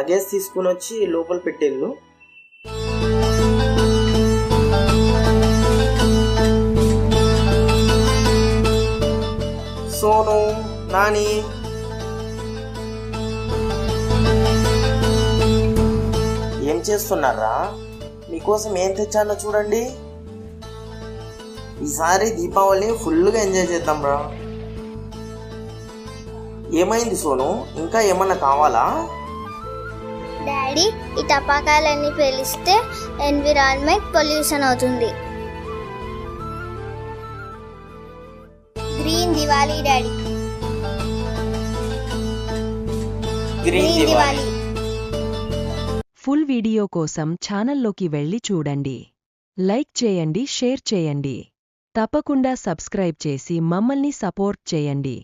Luggage తీసుకుని వచ్చి లోపల పెట్టేళ్ళు. సోను, నాని, ఏం చేస్తున్నారా? మీకోసం ఏం తెచ్చానో చూడండి. ఈసారి దీపావళి ఫుల్గా ఎంజాయ్ చేద్దాం రా. ఏమైంది సోను, ఇంకా ఏమన్నా కావాలా? డాడీ, ఈ టపాకాయలన్నీ పేలిస్తే ఎన్విరాన్మెంట్ పొల్యూషన్ అవుతుంది. Green Diwali daddy, green Diwali. Full video కోసం ఛానల్లోకి వెళ్ళి చూడండి. లైక్ చేయండి, షేర్ చేయండి. తప్పకుండా సబ్స్క్రైబ్ చేసి మమ్మల్ని సపోర్ట్ చేయండి.